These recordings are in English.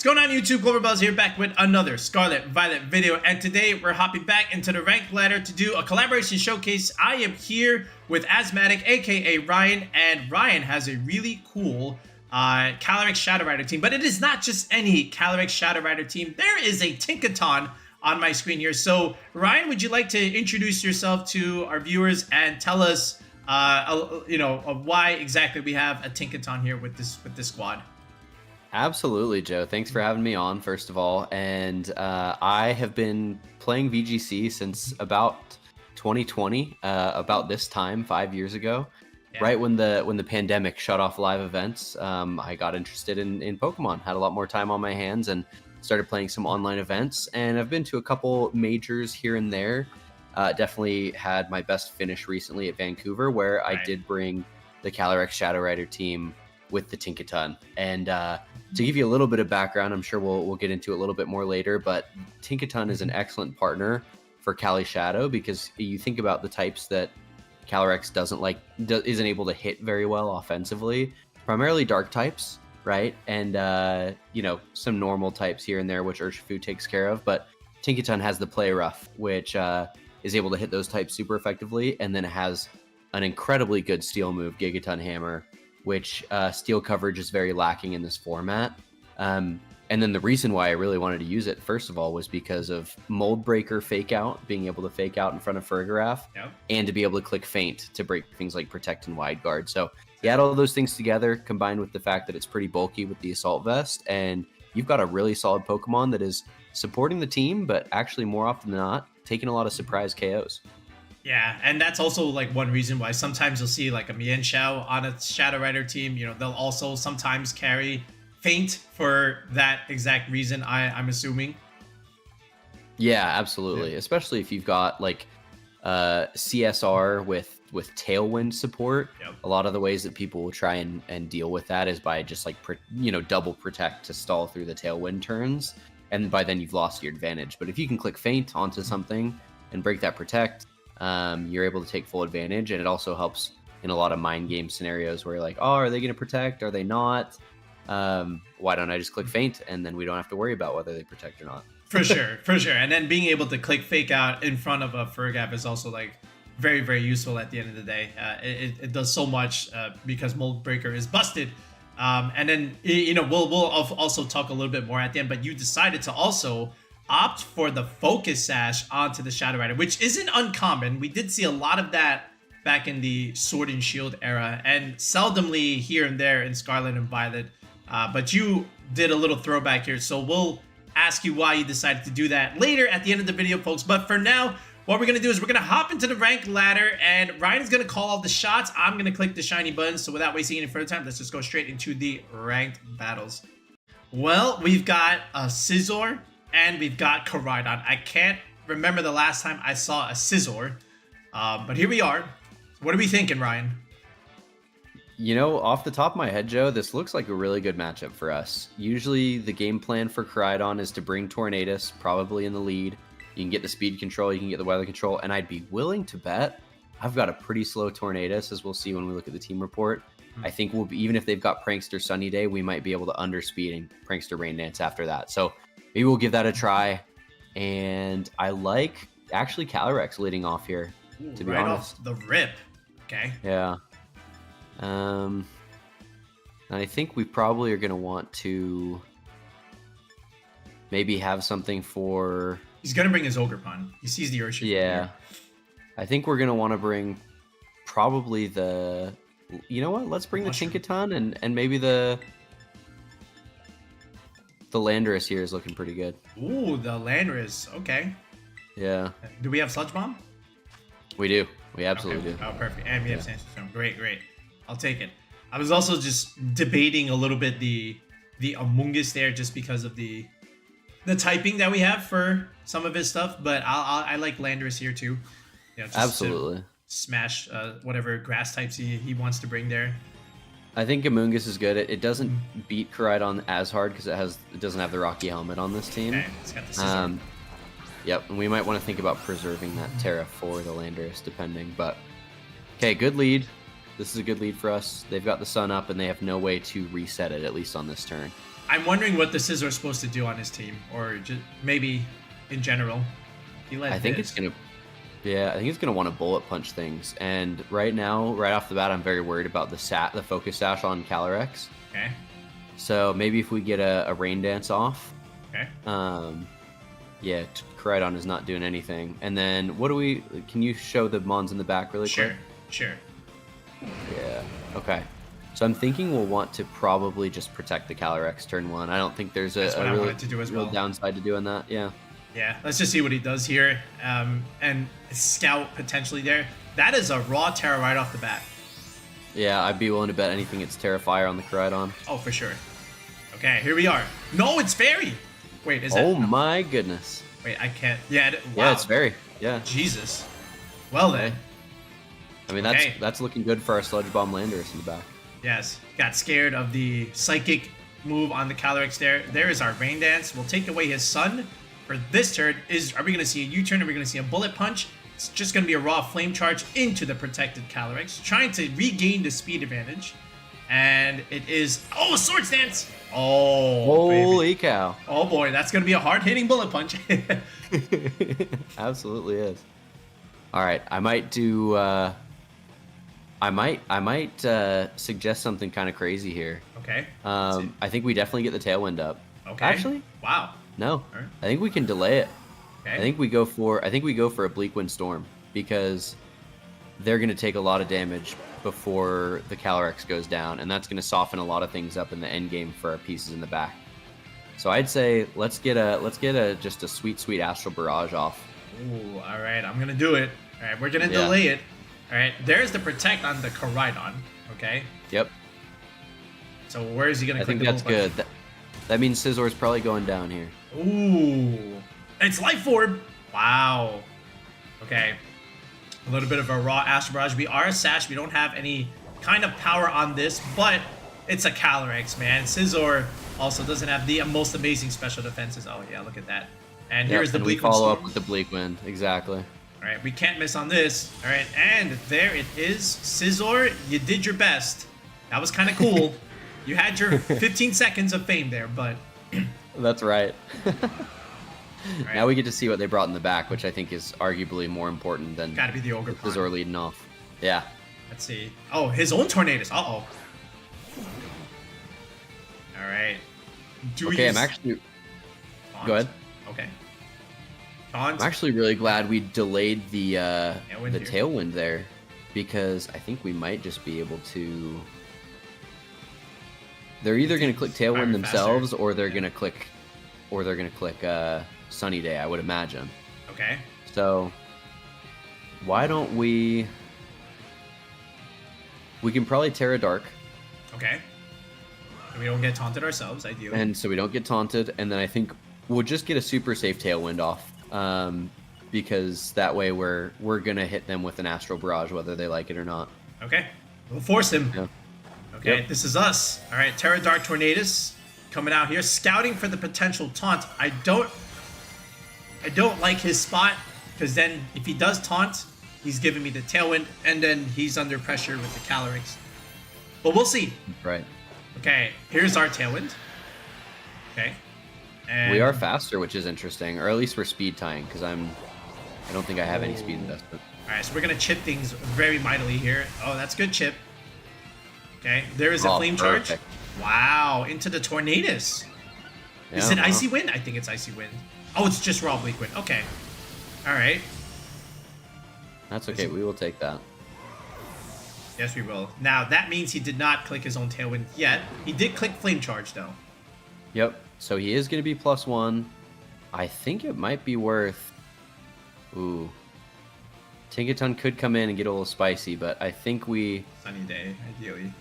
What's going on YouTube? Global here, back with another Scarlet Violet video, and today we're hopping back into the ranked ladder to do a collaboration showcase. I am here with Asmatic, aka Ryan, and Ryan has a really cool Calyrex Shadow Rider team, but it is not just any Calyrex Shadow Rider team. There is a Tinkaton on my screen here. So Ryan, would you like to introduce yourself to our viewers and tell us why exactly we have a Tinkaton here with this squad? Absolutely, Joe. Thanks for having me on, first of all. And I have been playing VGC since about 2020, about this time, 5 years ago. Yeah. Right when the pandemic shut off live events, I got interested in Pokemon, had a lot more time on my hands, and started playing some online events. And I've been to a couple majors here and there. Definitely had my best finish recently at Vancouver, where right. I did bring the Calyrex Shadow Rider team with the Tinkaton. And to give you a little bit of background, I'm sure we'll get into it a little bit more later, but Tinkaton is an excellent partner for Cali Shadow, because you think about the types that Calyrex isn't able to hit very well offensively, primarily dark types, right? And some normal types here and there, which Urshifu takes care of, but Tinkaton has the Play Rough, which is able to hit those types super effectively, and then it has an incredibly good steel move, Gigaton Hammer, which steel coverage is very lacking in this format. And then the reason why I really wanted to use it, first of all, was because of Mold Breaker Fake Out, being able to fake out in front of Farigiraf, yep. And to be able to click Feint to break things like Protect and Wide Guard. So you add all those things together, combined with the fact that it's pretty bulky with the Assault Vest, and you've got a really solid Pokemon that is supporting the team, but actually more often than not, taking a lot of surprise KOs. Yeah, and that's also like one reason why sometimes you'll see like a Mienshao on a Shadow Rider team. You know, they'll also sometimes carry Feint for that exact reason, I'm assuming. Yeah, absolutely. Yeah. Especially if you've got like CSR with Tailwind support. Yep. A lot of the ways that people will try and deal with that is by just like, double protect to stall through the Tailwind turns. And by then you've lost your advantage. But if you can click Feint onto something and break that protect, you're able to take full advantage. And it also helps in a lot of mind game scenarios where you're like, oh, are they going to protect? Are they not? Why don't I just click Feint, and then we don't have to worry about whether they protect or not? For sure. And then being able to click Fake Out in front of a Farigiraf is also like very, very useful at the end of the day. It does so much because Mold Breaker is busted. And then, we'll also talk a little bit more at the end, but you decided to also opt for the Focus Sash onto the Shadow Rider, which isn't uncommon. We did see a lot of that back in the Sword and Shield era, and seldomly here and there in Scarlet and Violet. But you did a little throwback here, so we'll ask you why you decided to do that later at the end of the video, folks. But for now, what we're going to do is we're going to hop into the ranked ladder, and Ryan's going to call all the shots. I'm going to click the shiny button. So without wasting any further time, let's just go straight into the ranked battles. Well, we've got a Scizor and we've got Koraidon. I can't remember the last time I saw a Scizor, but here we are. What are we thinking, Ryan? Off the top of my head, Joe, this looks like a really good matchup for us. Usually the game plan for Koraidon is to bring Tornadus, probably in the lead. You can get the speed control, you can get the weather control, and I'd be willing to bet I've got a pretty slow Tornadus, as we'll see when we look at the team report. I think even if they've got Prankster Sunny Day, we might be able to underspeed and Prankster Rain Dance after that. So maybe we'll give that a try. And I like actually Calyrex leading off here, to be right honest. Off the rip. Okay. Yeah. And I think we probably are going to want to maybe have something for... He's going to bring his Ogerpon. He sees the Urshifu. Yeah. Here. I think we're going to want to bring probably the... You know what? Let's bring the Tinkaton, and maybe the Landorus here is looking pretty good. Ooh, the Landorus. Okay. Yeah. Do we have Sludge Bomb? We do. We absolutely do. Oh, perfect. And we have Sandstorm. Great. I'll take it. I was also just debating a little bit the Amoongus there, just because of the typing that we have for some of his stuff, but I like Landorus here too. Just absolutely. Smash whatever grass types he wants to bring there. I think Amoongus is good. It doesn't beat Koraidon as hard because it doesn't have the Rocky Helmet on this team. Okay, it's got the Scizor. Yep, and we might want to think about preserving that Terra for the Landorus, depending. But okay, good lead. This is a good lead for us. They've got the sun up, and they have no way to reset it, at least on this turn. I'm wondering what the Scizor is supposed to do on his team, or just maybe in general. I think it's gonna. Yeah, I think it's gonna want to bullet punch things. And right now, right off the bat, I'm very worried about the focus sash on Calyrex. Okay. So maybe if we get a rain dance off. Okay. Yeah, Koraidon is not doing anything. And then what do we? Can you show the Mons in the back really quick? Sure. Yeah. Okay. So I'm thinking we'll want to probably just protect the Calyrex turn 1. I don't think there's a real downside to doing that. Yeah. Yeah. Let's just see what he does here. And scout potentially there. That is a raw Terra right off the bat. Yeah, I'd be willing to bet anything it's Terrifier on the Koraidon. Oh, for sure. Okay, here we are. No, it's Fairy. Wait, is that? Oh my goodness. Wait, I can't. Yeah. Wow. Yeah, it's Fairy. Yeah. Jesus. Well then. I mean, that's looking good for our Sludge Bomb Landorus in the back. Yes. Got scared of the Psychic move on the Calyrex there. There is our Rain Dance. We'll take away his Sun. For this turn, are we going to see a U-turn? Are we going to see a Bullet Punch? It's just going to be a raw Flame Charge into the protected Calyrex, trying to regain the speed advantage. And it is... Oh, a Swords Dance! Oh, holy cow. Oh boy, that's going to be a hard-hitting Bullet Punch. Absolutely is. All right, I might do... I might suggest something kind of crazy here. Okay. I think we definitely get the Tailwind up. Okay. Actually, wow. No. Right. I think we can delay it. Okay. I think we go for a Bleak Wind Storm because they're going to take a lot of damage before the Calyrex goes down, and that's going to soften a lot of things up in the end game for our pieces in the back. So I'd say let's get just a sweet Astral Barrage off. Ooh, all right. I'm gonna do it. All right, we're gonna delay it. All right, there's the protect on the Koraidon. Okay. Yep. So where is he gonna? I think that's good. That means Scizor's probably going down here. Ooh, it's Life Orb. Wow. Okay. A little bit of a raw Astral Barrage. We are a Sash. We don't have any kind of power on this, but it's a Calyrex, man. Scizor also doesn't have the most amazing special defenses. Oh yeah, look at that. And here's the Bleak Wind. We follow up with the Bleak Wind. Exactly. All right, we can't miss on this. All right, and there it is. Scizor, you did your best. That was kind of cool. You had your 15 seconds of fame there, but... That's right. Right. Now we get to see what they brought in the back, which I think is arguably more important than gotta be the Ogerpon. Scizor leading off. Yeah. Let's see. Oh, his own Tornadus. Uh-oh. All right. I'm actually... Taunt. Go ahead. Okay. Taunt. I'm actually really glad we delayed the Tailwind there, because I think we might just be able to... They're either going to click Tailwind themselves, faster. or they're going to click Sunny Day, I would imagine. Okay. So why don't we can probably Terra Dark. Okay. So we don't get taunted ourselves, ideally. And so we don't get taunted, and then I think we'll just get a super safe Tailwind off. Because that way we're gonna hit them with an Astral Barrage whether they like it or not. Okay. We'll force him. Yeah. Okay, yep. This is us. Alright, Terra Dark Tornadus coming out here, scouting for the potential taunt. I don't like his spot, because then if he does taunt, he's giving me the Tailwind, and then he's under pressure with the Calyrex. But we'll see. Right. Okay, here's our Tailwind. Okay. And we are faster, which is interesting, or at least we're speed tying, because I don't think I have any speed investment. Alright, so we're gonna chip things very mightily here. Oh, that's good chip. Okay, there is a Flame Charge. Wow, into the Tornadus. Yeah, is it Icy Wind? I think it's Icy Wind. Oh, it's just raw Bleak Wind. Okay. Alright. That's okay, we will take that. Yes, we will. Now, that means he did not click his own Tailwind yet. He did click Flame Charge, though. Yep. So he is going to be +1. I think it might be worth... Ooh. Tinkaton could come in and get a little spicy, but I think we... Sunny Day, ideally.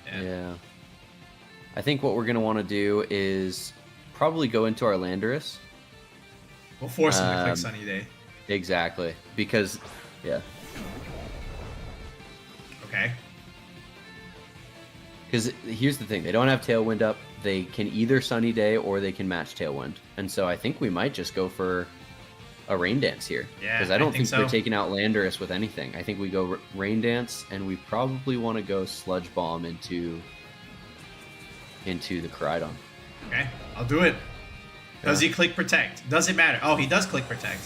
Yeah. I think what we're going to want to do is probably go into our Landorus. We'll force him to click Sunny Day. Exactly. Because, yeah. Okay. Because here's the thing. They don't have Tailwind up. They can either Sunny Day or they can match Tailwind. And so I think we might just go for a Rain Dance here. Yeah, because I don't think we're taking out Landorus with anything. I think we go Rain Dance, and we probably want to go Sludge Bomb into the Koraidon. Okay, I'll do it. Does he click protect? Does it matter? Oh, he does click protect.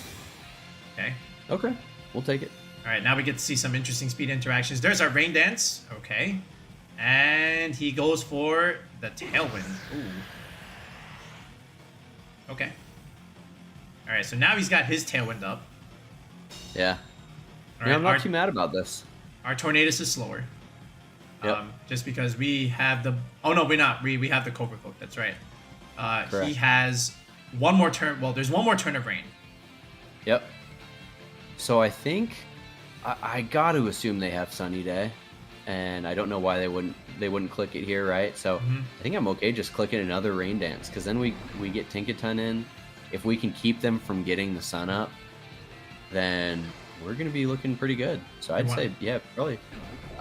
Okay. Okay, we'll take it. All right, now we get to see some interesting speed interactions. There's our Rain Dance. Okay. And he goes for the Tailwind. Ooh. Okay. All right, so now he's got his Tailwind up. Yeah. All Yeah, right, I'm not too mad about this. Our Tornadus is slower. Yep. Just because we have the... Oh, no, we're not. We have the Cobra Cloak. That's right. He has one more turn... Well, there's one more turn of Rain. Yep. So I think... I got to assume they have Sunny Day. And I don't know why they wouldn't click it here, right? So I think I'm okay just clicking another Rain Dance. Because then we get Tinkaton in. If we can keep them from getting the sun up, then we're going to be looking pretty good. So I'd say, yeah, probably.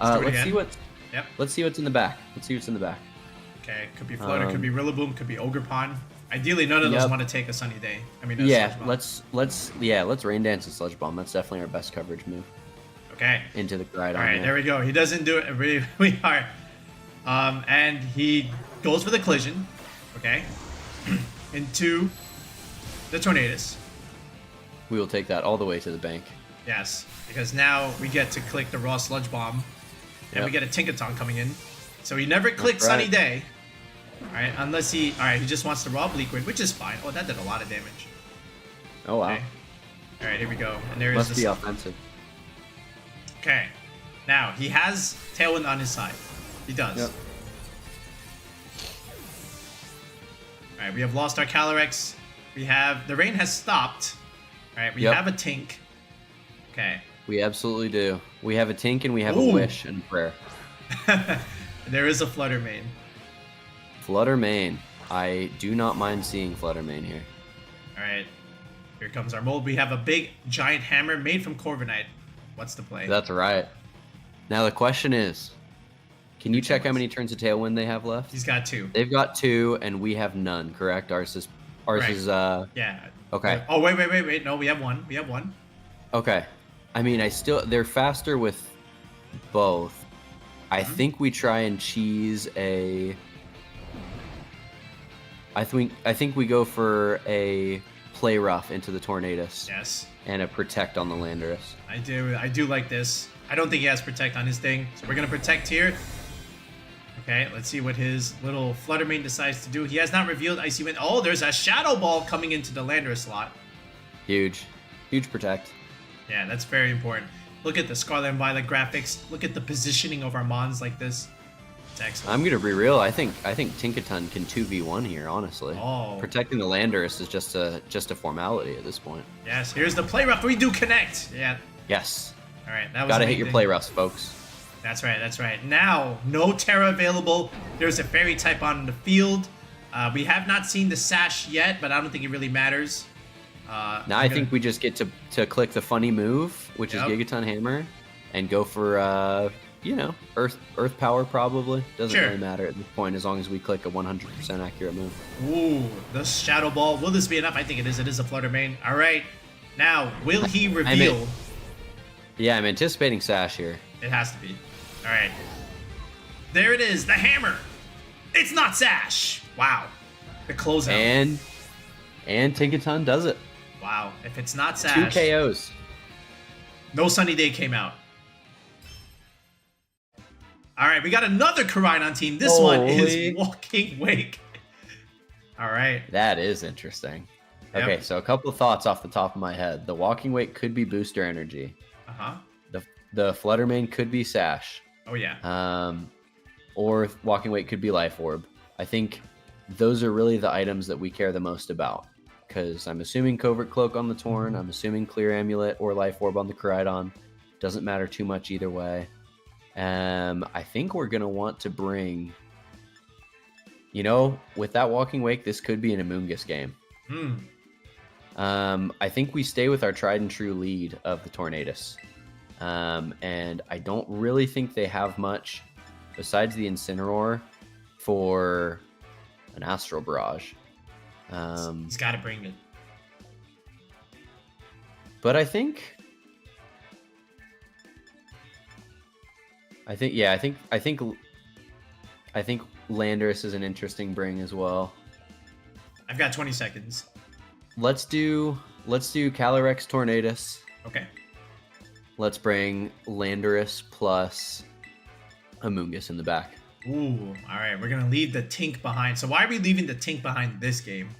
Let's see what's... Yep. Let's see what's in the back. Let's see what's in the back. Okay, could be Flutter, could be Rillaboom, could be Ogerpon. Ideally, none of those want to take a Sunny Day. I mean, yeah, let's Rain Dance and Sludge Bomb. That's definitely our best coverage move. Okay. Into the Koraidon. All right, there we go. He doesn't do it. We are. And he goes for the collision. Okay. Into the Tornadus. We will take that all the way to the bank. Yes, because now we get to click the raw Sludge Bomb. And we get a Tinkaton coming in. So he never clicked Sunny Day. Alright, unless he... Alright, he just wants to raw Bleakwind, which is fine. Oh, that did a lot of damage. Oh, wow. Okay. Alright, here we go. And there Must is be offensive. Okay. Now, he has Tailwind on his side. He does. Yep. Alright, we have lost our Calyrex. We have... The rain has stopped. Alright, we have a Tink. Okay. We absolutely do. We have a Tink and we have a Wish and a Prayer. There is a Flutter main. Flutter main. I do not mind seeing Flutter main here. Alright. Here comes our mold. We have a big, giant hammer made from Corviknight. What's the play? That's right. Now the question is, can you check how many turns of Tailwind they have left? He's got 2. They've got 2 and we have none, correct? Ours is yeah. Okay. Oh, wait. No, we have 1. We have 1. Okay. I mean, they're faster with both. I think we try and cheese a... I think we go for a Play Rough into the Tornadus. Yes. And a Protect on the Landorus. I do like this. I don't think he has Protect on his thing, so we're going to Protect here. Okay, let's see what his little Flutter main decides to do. He has not revealed Icy Wind. Oh, there's a Shadow Ball coming into the Landorus slot. Huge. Huge Protect. Yeah, that's very important. Look at the Scarlet and Violet graphics. Look at the positioning of our Mons like this. It's excellent. I'm gonna be real. I think Tinkaton can 2v1 here, honestly. Oh. Protecting the Landorus is just a formality at this point. Yes, here's the Play Rough. We do connect. Yeah. Yes. All right, that was gotta hit your Play Roughs, folks. That's right, that's right. Now, no Terra available. There's a Fairy type on the field. We have not seen the Sash yet, but I don't think it really matters. Now I think we just get to click the funny move, which is Gigaton Hammer, and go for Earth Power probably. Doesn't really matter at this point as long as we click a 100% accurate move. Ooh, the Shadow Ball. Will this be enough? I think it is. It is a Flutter main. All right. Now, will he reveal? I'm anticipating Sash here. It has to be. All right. There it is. The hammer. It's not Sash. Wow. The closeout. And Tinkaton does it. Wow. If it's not Sash. 2 KOs. No Sunny Day came out. All right. We got another Koraidon team. This one is Walking Wake. All right. That is interesting. Yep. Okay, so a couple of thoughts off the top of my head. The Walking Wake could be Booster Energy. Uh-huh. The Flutter main could be Sash. Oh, yeah. Or Walking Wake could be Life Orb. I think those are really the items that we care the most about. Because I'm assuming Covert Cloak on the Torn. I'm assuming Clear Amulet or Life Orb on the Koraidon. Doesn't matter too much either way. I think we're going to want to bring... with that Walking Wake, this could be an Amoongus game. I think we stay with our tried and true lead of the Tornadus. And I don't really think they have much besides the Incineroar for an Astral Barrage. He's got to bring it. But I think Landorus is an interesting bring as well. I've got 20 seconds. Let's do Calyrex Tornadus. Okay. Let's bring Landorus plus Amoongus in the back. Ooh, all right. We're gonna leave the Tink behind. So why are we leaving the Tink behind this game?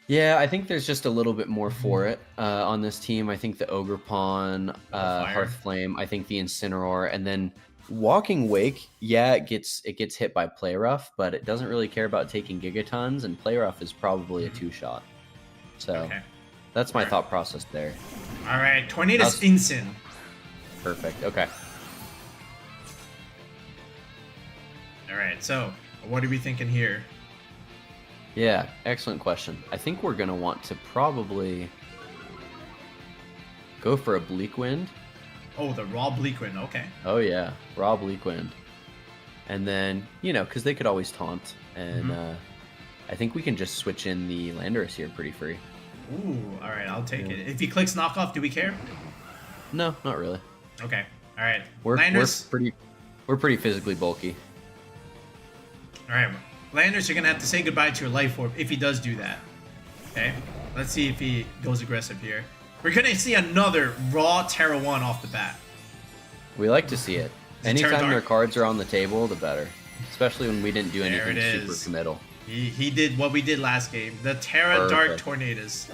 Yeah, I think there's just a little bit more for it on this team. I think the Ogerpon, Hearthflame. I think the Incineroar, and then Walking Wake. Yeah, it gets hit by Play Rough, but it doesn't really care about taking Gigatons, and Play Rough is probably a 2-shot. So that's my thought process there. All right, Tornadus Incin. Perfect. Okay. All right. So what are we thinking here? Yeah, excellent question. I think we're going to want to probably go for a Bleak Wind. Oh, the raw Bleak Wind. Okay. Oh, yeah. Raw Bleak Wind. And then, because they could always taunt. And I think we can just switch in the Landorus here pretty free. Ooh, all right. I'll take it. If he clicks knockoff, do we care? No, not really. Okay. All right. We're pretty physically bulky. All right. Landorus, you're going to have to say goodbye to your Life Orb if he does do that. Okay. Let's see if he goes aggressive here. We're going to see another raw Terra 1 off the bat. We like to see it. Anytime their cards are on the table, the better. Especially when we didn't do anything super committal. He did what we did last game. The Terra Dark Tornadus.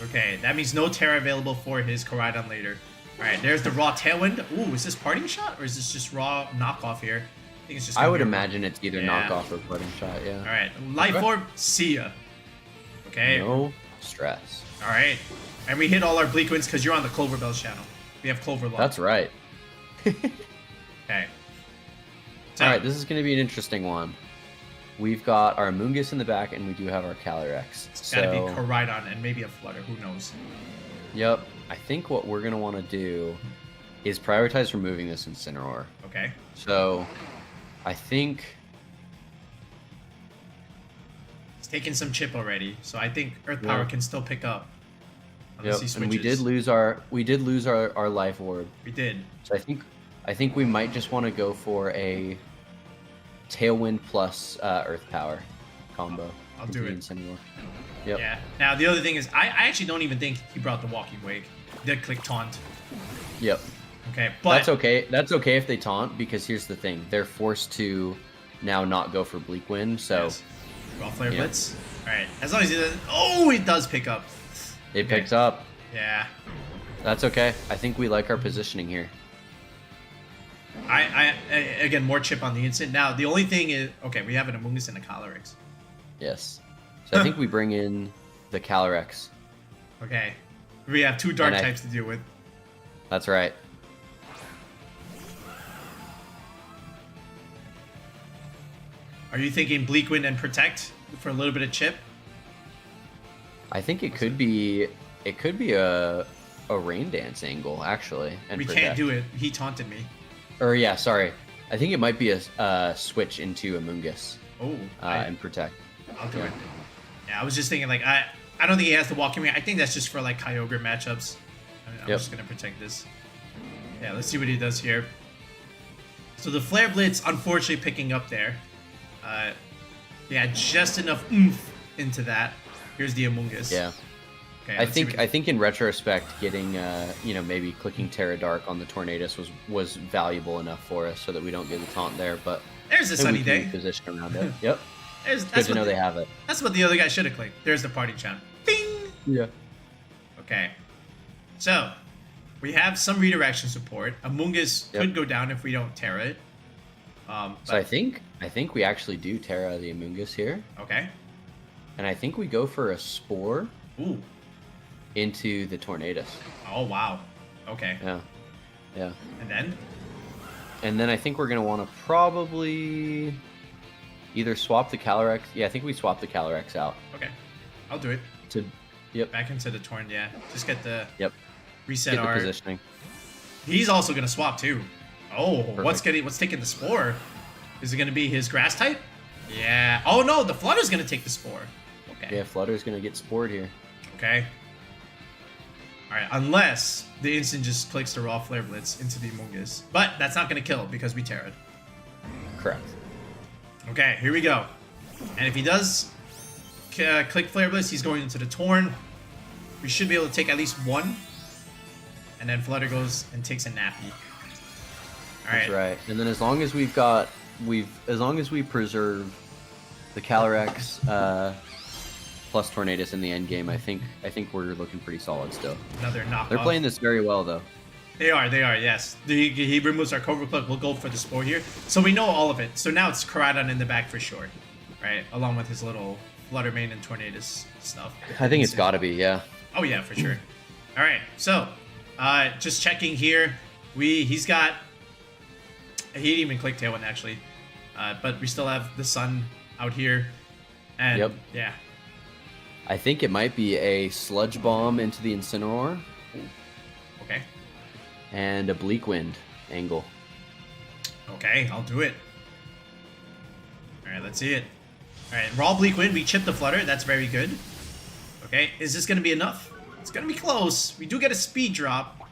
Okay, that means no Terra available for his Koraidon later. All right, there's the raw Tailwind. Ooh, is this Parting Shot or is this just raw knockoff here? I think it's just. I would imagine it's either knockoff or Parting Shot. Yeah. All right, Life Orb. See ya. Okay. No stress. All right, and we hit all our Bleak Winds because you're on the Clover Bells channel. We have Clover Lock. That's right. Okay. So, all right, this is going to be an interesting one. We've got our Amoongus in the back, and we do have our Calyrex. It's got to be Koraidon and maybe a Flutter. Who knows? Yep. I think what we're going to want to do is prioritize removing this Incineroar. Okay. So, I think... It's taking some chip already, so I think Earth Power can still pick up. Unless he switches. And we did lose our Life Orb. We did. So I think we might just want to go for a Tailwind plus Earth Power combo. I'll do it. Yep. Yeah. Now the other thing is, I actually don't even think he brought the Walking Wake. He did click taunt. Yep. Okay, but that's okay. That's okay if they taunt, because here's the thing: they're forced to now not go for Bleak Wind. So, Raw Flare Blitz. All right. As long as he doesn't. Oh, it does pick up. It picks up. Yeah. That's okay. I think we like our positioning here. I again, more chip on the instant. Now, the only thing is, okay, we have an Amoongus and a Calyrex. Yes. So I think we bring in the Calyrex. Okay. We have two dark types to deal with. That's right. Are you thinking Bleak Wind and Protect for a little bit of chip? I think it could be a Rain Dance angle, actually. And we can't do it. He taunted me. Or yeah, sorry. I think it might be a switch into Amoongus. Oh. And Protect. I'll do it. Yeah, I was just thinking, like, I don't think he has the Walking Wing. I think that's just for, like, Kyogre matchups. I'm just going to protect this. Yeah, let's see what he does here. So the Flare Blitz, unfortunately, picking up there. Yeah, just enough oomph into that. Here's the Amoongus. Yeah. Okay, I think in retrospect, getting maybe clicking Terra Dark on the Tornadus was valuable enough for us so that we don't get the taunt there. But there's a sunny day. Position around it. Yep. That's good to know they have it. That's what the other guy should have clicked. There's the party chant. Bing. Yeah. Okay. So we have some redirection support. Amoongus could go down if we don't Terra it. So I think we actually do Terra the Amoongus here. Okay. And I think we go for a Spore. Ooh. Into the Tornadus. Oh wow. Okay. Yeah. Yeah. And then I think we're gonna want to probably either swap the Calyrex. Yeah, I think we swap the Calyrex out. Okay. I'll do it. Back into the Torn. Yeah. Just get the reset the positioning. He's also gonna swap too. Oh, perfect. What's taking the Spore? Is it gonna be his Grass type? Yeah. Oh no, the Flutter's gonna take the Spore. Okay. Yeah, Flutter's gonna get Spored here. Okay. Alright, unless the instant just clicks the Raw Flare Blitz into the Amoongus. But that's not going to kill because we Terra'd. Correct. Okay, here we go. And if he does click Flare Blitz. He's going into the Torn. We should be able to take at least one. And then Flutter goes and takes a nappy. All right. That's right. And then as long as we preserve the Calyrex plus Tornadus in the end game, I think we're looking pretty solid still. Another knockoff. They're playing this very well though. They are, yes. He removes our Cobra Club. We'll go for the Spore here. So we know all of it. So now it's Koraidon in the back for sure. Right? Along with his little Flutter Mane and Tornadus stuff. I think it's gotta be, yeah. Oh yeah, for sure. Alright, so just checking here. He's got he didn't even click Tailwind actually. But we still have the Sun out here. And yep. Yeah. I think it might be a Sludge Bomb into the Incineroar. Okay. And a Bleak Wind angle. Okay, I'll do it. Alright, let's see it. Alright, raw Bleak Wind, we chip the Flutter, that's very good. Okay, is this gonna be enough? It's gonna be close. We do get a speed drop.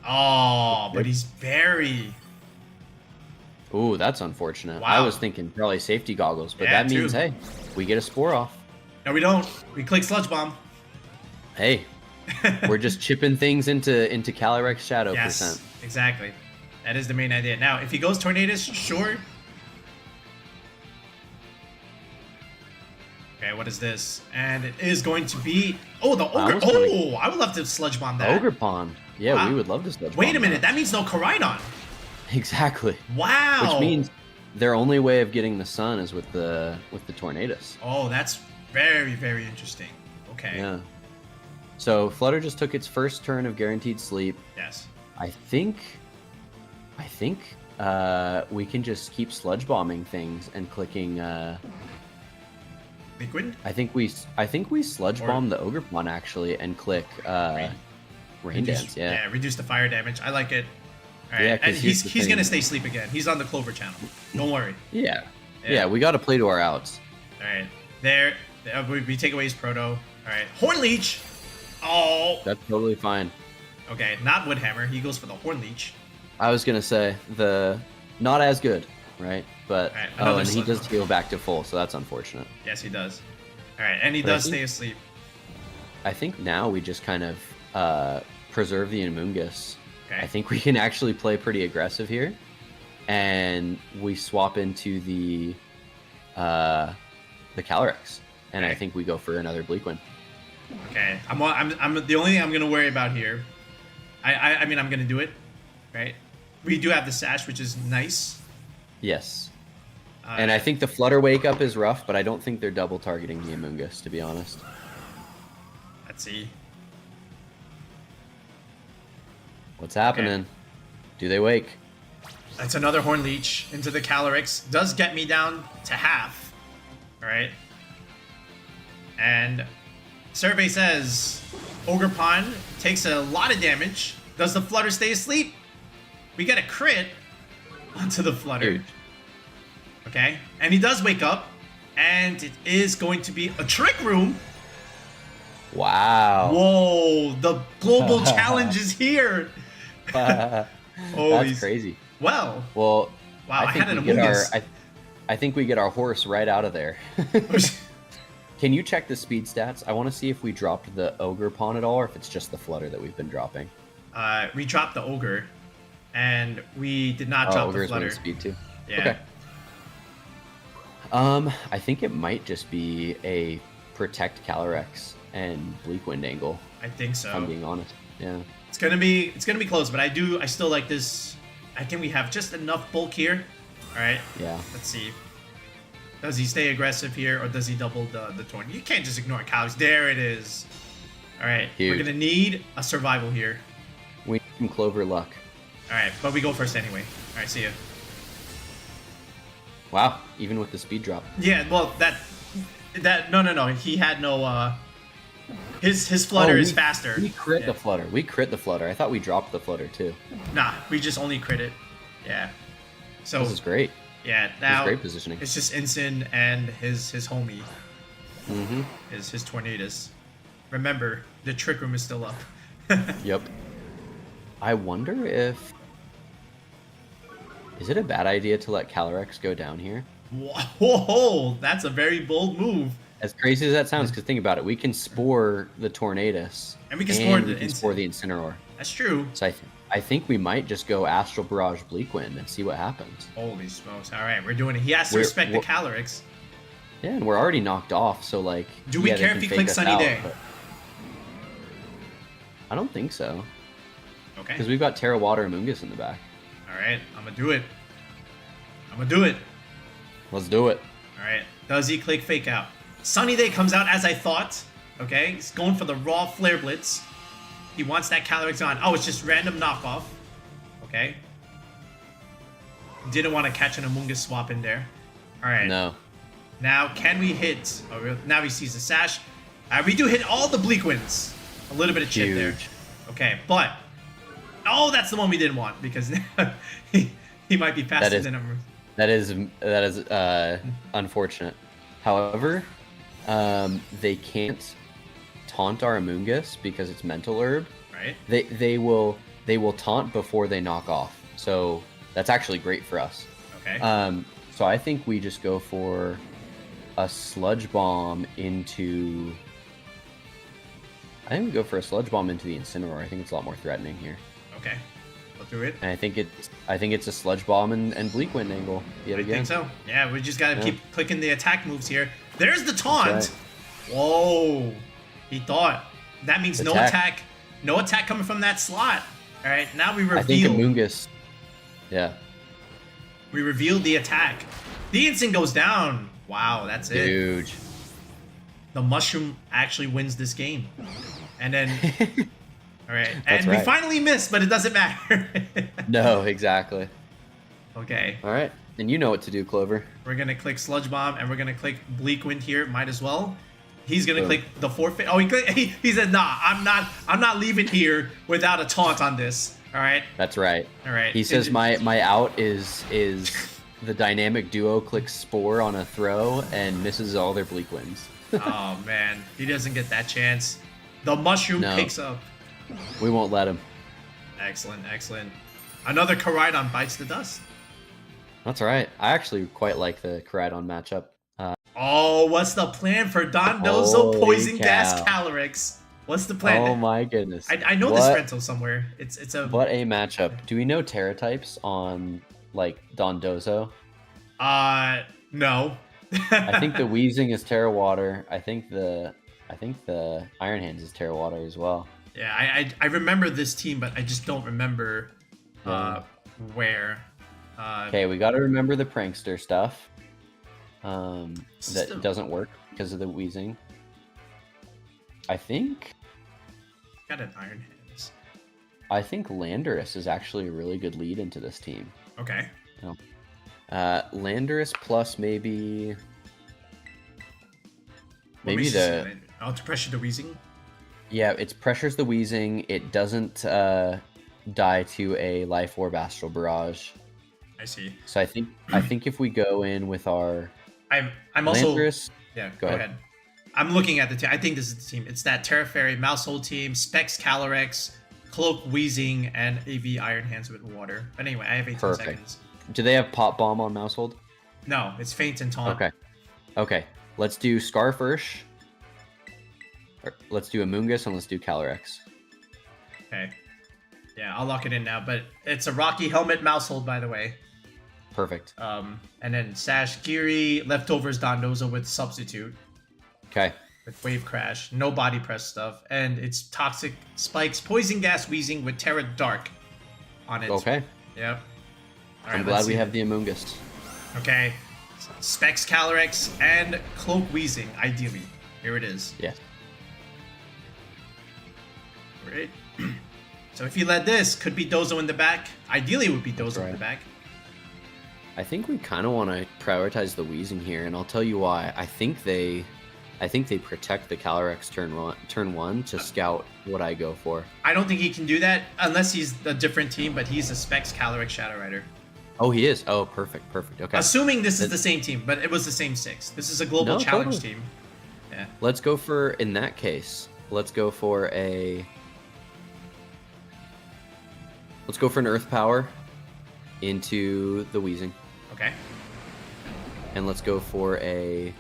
Oh, but he's very... Ooh, that's unfortunate. Wow. I was thinking probably safety goggles, but Yeah, that means, hey, we get a Spore off. No, we don't. We click Sludge Bomb. Hey, we're just chipping things into Calyrex Shadow Yes, percent. exactly. That is the main idea. Now, if he goes Tornadus, sure. Okay, what is this? And it is going to be... Oh, the Ogre... Oh, I would love to Sludge Bomb that. Ogerpon. Yeah, Wow. we would love to Sludge Bomb Wait a minute, that means no Koraidon. Exactly. Wow. Which means their only way of getting the Sun is with the Tornadus. Oh, that's very, very interesting. Okay. Yeah. So Flutter just took its first turn of Guaranteed Sleep. Yes. I think we can just keep Sludge Bombing things and clicking. Liquid? I think we Sludge Bomb the Ogerpon actually and click Rain Dance. Yeah. Yeah, reduce the fire damage. I like it. All right. Yeah, 'cause and here's the he's thing. gonna stay asleep again. He's on the Clover channel. Don't worry. Yeah. Yeah, we got to play to our outs. All right. There. We take away his Proto. All right. Horn Leech. Oh. That's totally fine. Okay. Not Woodhammer. He goes for the Horn Leech. I was gonna say not as good, right? But Right, and he does heal back to full, so that's unfortunate. Yes, he does. All right, and he But I does think- stay asleep. I think now we just kind of preserve the Amoongus. Okay. I think we can actually play pretty aggressive here, and we swap into the Calyrex, and I Okay. think we go for another Bleak Wind. Okay. I'm the only thing I'm gonna worry about here. I mean I'm gonna do it, right? We do have the Sash, which is nice. Yes. And I think the Flutter Wake Up is rough, but I don't think they're double targeting the Amoongus, to be honest. Let's see. What's happening? Do they wake? That's another Horn Leech into the Calyrex. Does get me down to half. Alright. And survey says Ogerpon takes a lot of damage. Does the Flutter stay asleep? We get a crit onto the Flutter. Huge. Okay. And he does wake up. And it is going to be a Trick Room. Wow. Whoa, the global challenge is here. That's crazy. Well, Well, wow, I had an we get Amoongus. I think we get our horse right out of there. Can you check the speed stats? I want to see if we dropped the Ogerpon at all, or if it's just the Flutter that we've been dropping. We dropped the Ogre, and we did not drop the Ogre's Flutter. winning speed too. Yeah. Okay. I think it might just be a protect Calyrex and Bleak Wind angle. I think so. If I'm being honest. Yeah. It's gonna be close, but I still like this. I think we have just enough bulk here. All right. Yeah. Let's see. Does he stay aggressive here, or does he double the Torn? You can't just ignore Calyrex. There it is. All right. Huge. We're gonna need a survival here. We need some Clover luck. All right, but we go first anyway. All right. See ya. Wow. Even with the speed drop. Yeah. Well, no. He had no. His Flutter is faster. We crit Yeah. the Flutter. We crit the Flutter. I thought we dropped the Flutter too. Nah, we just only crit it. Yeah. So This is great. yeah, This is now great positioning. it's just Incin and his homie, Mm-hmm. his Tornadus. Remember, the Trick Room is still up. Yep. I wonder if... Is it a bad idea to let Calyrex go down here? Whoa, that's a very bold move. As crazy as that sounds, because think about it, we can Spore the Tornadus, And we can Spore the Incineroar. That's true. So I think we might just go Astral Barrage Bleakwind and see what happens. Holy smokes. All right, we're doing it. He has to respect the Calyrex. Yeah, and we're already knocked off, so like... Do we care if he clicks Sunny Day? I don't think so. Okay. Because we've got Terra Water Amoongus in the back. All right, I'm going to do it. I'm going to do it. Let's do it. All right. Does he click Fake Out? Sunny Day comes out as I thought. Okay, he's going for the raw Flare Blitz. He wants that Calyrex on. Oh, it's just random knockoff. Okay. Didn't want to catch an Amoongus swap in there. All right. No. Now, can we hit... Oh, now he sees the Sash. We do hit all the Bleakwinds. A little bit of chip there. Okay, but... Oh, that's the one we didn't want, because he might be faster than him. That is unfortunate. However, they can't taunt our Amoongus because it's Mental Herb. Right. They will taunt before they knock off. So that's actually great for us. Okay. So I think we just go for a Sludge Bomb into... I think we go for a Sludge Bomb into the Incineroar. I think it's a lot more threatening here. Okay. We'll do it. And I think it's a Sludge Bomb and Bleakwind angle yet again. I think so. Yeah, we just gotta keep clicking the attack moves here. There's the taunt. Right. Whoa. He thought. That means no attack coming from that slot. All right, now we reveal. I think Amoongus. Yeah. We revealed the attack. The instant goes down. Wow, that's it. Huge. The mushroom actually wins this game. And then, all right, and right. we finally missed, but it doesn't matter. No, exactly. Okay. All right, and you know what to do, Clover. We're gonna click Sludge Bomb, and we're gonna click Bleakwind here. Might as well. He's gonna click the forfeit. Oh, he said, "Nah, I'm not leaving here without a taunt on this." All right. That's right. All right. He says my out is the dynamic duo clicks Spore on a throw and misses all their Bleakwinds. Oh man, he doesn't get that chance. The mushroom picks up. We won't let him. Excellent, excellent. Another Koraidon bites the dust. That's right. I actually quite like the Koraidon matchup. Oh, what's the plan for Dondozo Poison Gas Calyrex? What's the plan? Oh my goodness. I know this rental somewhere. It's a... What a matchup. Do we know Terra types on, like, Dondozo? No. I think the Weezing is Terra Water. I think the Iron Hands is Terra Water as well. Yeah, I remember this team, but I just don't remember where. Okay, we got to remember the Prankster stuff. That doesn't work because of the Weezing. I think... Got an Iron Hands. I think Landorus is actually a really good lead into this team. Okay. Landorus plus maybe the... Oh, to pressure the Weezing? Yeah, it pressures the Weezing. It doesn't die to a Life Orb Astral Barrage. I see. So I think if we go in with our... I'm also... Landorus, yeah, go ahead. I'm looking at the team. I think this is the team. It's that Terra Fairy, Maushold team, Specs Calyrex, Cloak Weezing, and AV Iron Hands with water. But anyway, I have 18 seconds. Do they have Pop Bomb on Maushold? No, it's Feint and Taunt. Okay. Let's do Scarf Ursh. Let's do Amoongus and let's do Calyrex. Okay. Yeah, I'll lock it in now. But it's a Rocky Helmet Maushold, by the way. Perfect. And then Tatsugiri, Leftovers Dondozo with Substitute. Okay. With Wave Crash, no body press stuff, and it's Toxic Spikes, Poison Gas Weezing with Terra Dark on it. Okay. Yep. All right, I'm glad we have the Amoongus. Okay. Specs Calyrex and Cloak Weezing, ideally. Here it is. Yes. Alright. So if you let this, could be Dozo in the back. Ideally it would be Dozo in the back. I think we kind of want to prioritize the Weezing here, and I'll tell you why. I think they protect the Calyrex turn one to scout what I go for. I don't think he can do that unless he's a different team, but he's a Specs Calyrex Shadow Rider. Oh, he is? Oh, perfect. Okay. Assuming this is the same team, but it was the same 6. This is a global challenge team. Yeah. Let's go for, in that case, let's go for an Earth Power into the Weezing. Okay. And let's go for a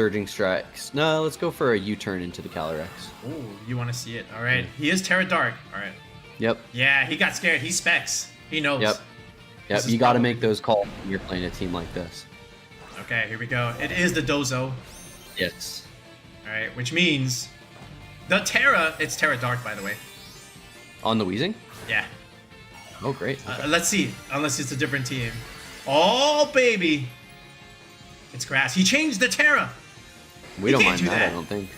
Surging Strikes. No, let's go for a U-turn into the Calyrex. Ooh, you want to see it. All right. He is Terra Dark. All right. Yep. Yeah, he got scared. He specs. He knows. Yep. Yep, you got to make those calls when you're playing a team like this. Okay, here we go. It is the Dozo. Yes. All right, which means the Terra. It's Terra Dark, by the way. On the Weezing? Yeah. Oh, great. Okay. Let's see. Unless it's a different team. Oh, baby. It's grass. He changed the Terra. We don't mind that, I don't think.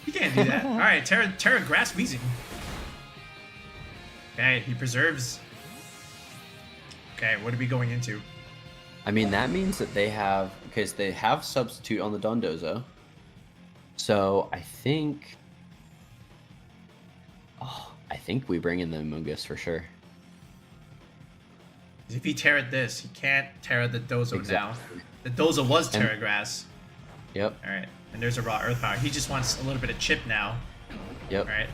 He can't do that. All right, Terra Grass Weezing. Okay, he preserves. Okay, what are we going into? I mean, that means that they have, because they have Substitute on the Dondozo. So I think we bring in the Amoongus for sure. If he Terra this, he can't Terra the Dozo Exactly. now. The Dozo was Terra Grass. Yep. All right, and there's a raw Earth Power. He just wants a little bit of chip now. Yep. All right.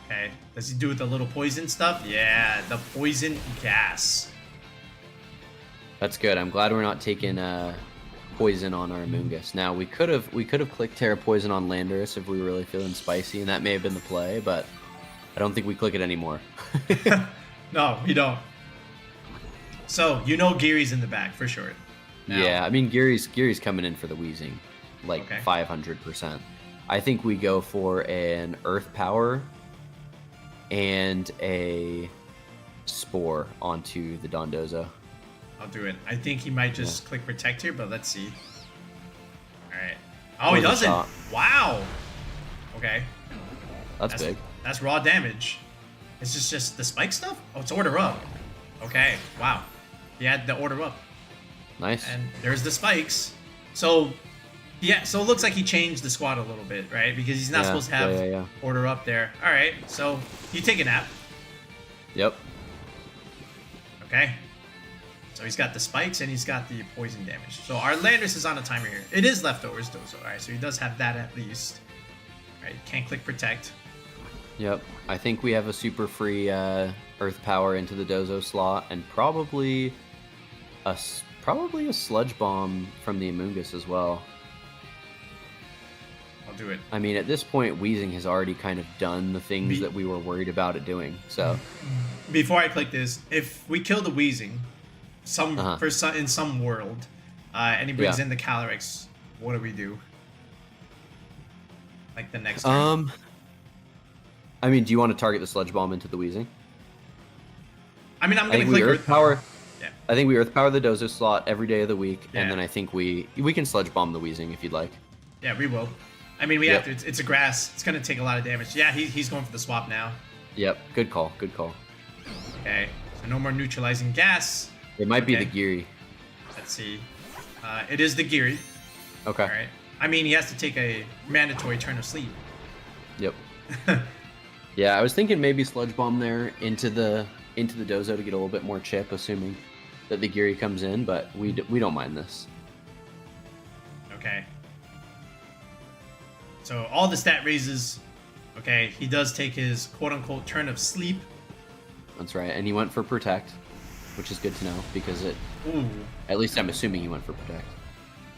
Okay, does he do with the little poison stuff? Yeah, the poison gas. That's good. I'm glad we're not taking poison on our Amoongus. Now we could have clicked Terra Poison on Landorus if we were really feeling spicy, and that may have been the play, but I don't think we click it anymore. No, we don't. So you know Giri's in the back for sure. Now. Yeah, I mean Giri's coming in for the Weezing, like 500%. I think we go for an Earth Power and a Spore onto the Dondozo. I'll do it. I think he might just click Protect here, but let's see. Alright. Oh, he doesn't! Wow! Okay. That's big. That's raw damage. Is this just the spike stuff? Oh, it's Order Up. Okay, wow. He had the Order Up. Nice. And there's the spikes. So, yeah, so it looks like he changed the squad a little bit, right? Because he's not supposed to have Order Up there. Alright, so you take a nap. Yep. Okay. So he's got the spikes and he's got the poison damage. So our Landorus is on a timer here. It is leftovers though, so alright, so he does have that at least. Alright, can't click Protect. Yep. I think we have a super free Earth Power into the Dozo slot, and probably a Sludge Bomb from the Amoongus as well. I'll do it. I mean, at this point, Weezing has already kind of done the things that we were worried about it doing. So, before I click this, if we kill the Weezing, in some world, and he brings in the Calyrex, what do we do? Like the next turn? I mean, do you want to target the Sludge Bomb into the Weezing? I mean, I'm gonna click Earth Power. Yeah. I think we Earth Power the Dozo slot every day of the week, and then I think we can Sludge Bomb the Weezing if you'd like. Yeah, we will. I mean, we have to. It's a grass. It's gonna take a lot of damage. Yeah, he's going for the swap now. Yep. Good call. Good call. Okay. So no more neutralizing gas. It might be the Giri. Let's see. It is the Giri. Okay. All right. I mean, he has to take a mandatory turn of sleep. Yep. Yeah, I was thinking maybe Sludge Bomb there into the Dozo to get a little bit more chip, assuming that the Giri comes in, but we don't mind this. Okay. So all the stat raises. Okay, he does take his quote-unquote turn of sleep. That's right, and he went for Protect, which is good to know because it. Ooh. At least I'm assuming he went for Protect.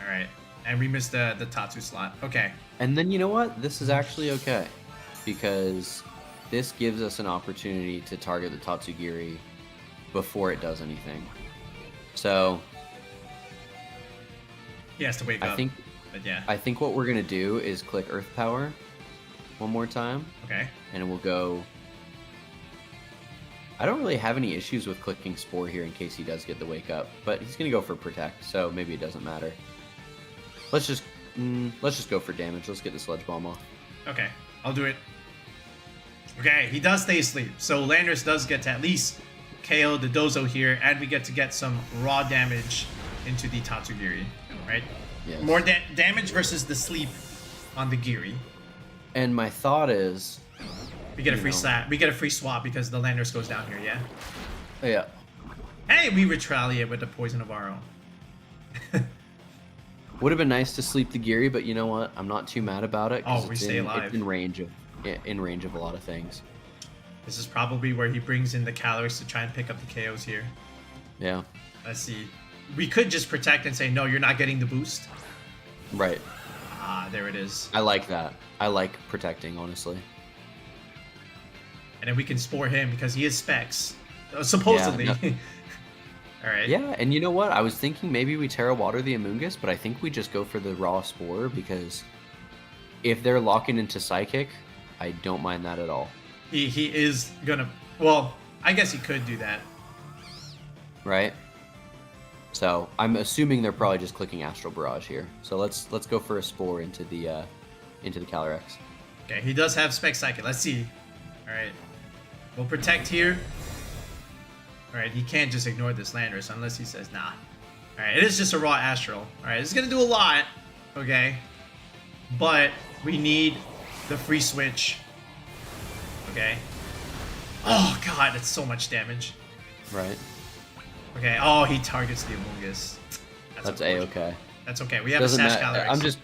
All right, and we missed the Tatsu slot. Okay. And then you know what? This is actually okay because this gives us an opportunity to target the Tatsugiri before it does anything. So he has to wake up. But yeah. I think what we're gonna do is click Earth Power one more time. Okay. And we'll go. I don't really have any issues with clicking Spore here in case he does get the wake up, but he's gonna go for Protect, so maybe it doesn't matter. Let's just go for damage. Let's get the Sludge Bomb off. Okay, I'll do it. Okay, he does stay asleep, so Landorus does get to at least KO the Dozo here, and we get to get some raw damage into the Tatsugiri, right? Yes. More damage versus the sleep on the Giri. And my thought is, we get a free slap. We get a free swap because the Landorus goes down here. Yeah. Yeah. Hey, we retaliate with the poison of our own. Would have been nice to sleep the Giri, but you know what? I'm not too mad about it. Oh, we stay alive. It's in range of a lot of things. This is probably where he brings in the Calyrex to try and pick up the KOs here. Yeah. Let's see. We could just Protect and say, no, you're not getting the boost. Right. Ah, there it is. I like that. I like protecting, honestly. And then we can Spore him because he is Specs. Supposedly. Yeah, All right. Yeah, and you know what? I was thinking maybe we Terra Water the Amoongus, but I think we just go for the raw Spore because if they're locking into Psychic, I don't mind that at all. He is gonna. Well, I guess he could do that. Right? So I'm assuming they're probably just clicking Astral Barrage here. So let's go for a Spore into the Calyrex. Okay, he does have Spec Psychic. Let's see. All right, we'll protect here. All right, he can't just ignore this Landorus unless he says nah. All right, it is just a raw Astral. All right, it's gonna do a lot. Okay, but we need the free switch. Okay. Oh god, it's so much damage. Right. Okay. Oh, he targets the Amoongus. That's A-okay. That's okay. We have Doesn't a Sash matter. Calyrex.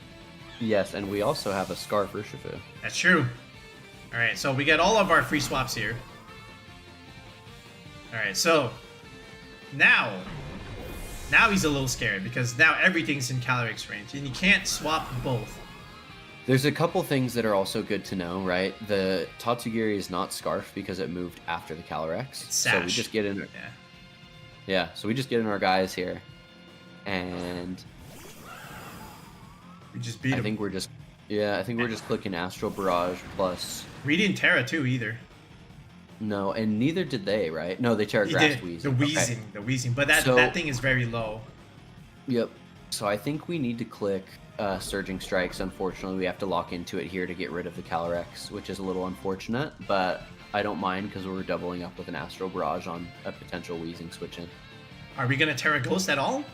Yes, and we also have a Scarf Urshifu. That's true. All right, so we get all of our free swaps here. All right, so now he's a little scared because now everything's in Calyrex range, and you can't swap both. There's a couple things that are also good to know, right? The Tatsugiri is not Scarf because it moved after the Calyrex. It's Sash. So we just get in. Yeah, so we just get in our guys here, and we just beat him. I think we're just clicking Astral Barrage plus. We didn't Terra too either. No, and neither did they, right? No, they Terra Grass Weezing. The Weezing, the Weezing, but that thing is very low. Yep. So I think we need to click Surging Strikes. Unfortunately, we have to lock into it here to get rid of the Calyrex, which is a little unfortunate, but I don't mind because we're doubling up with an Astral Barrage on a potential Weezing switch in. Are we gonna Terra Ghost at all?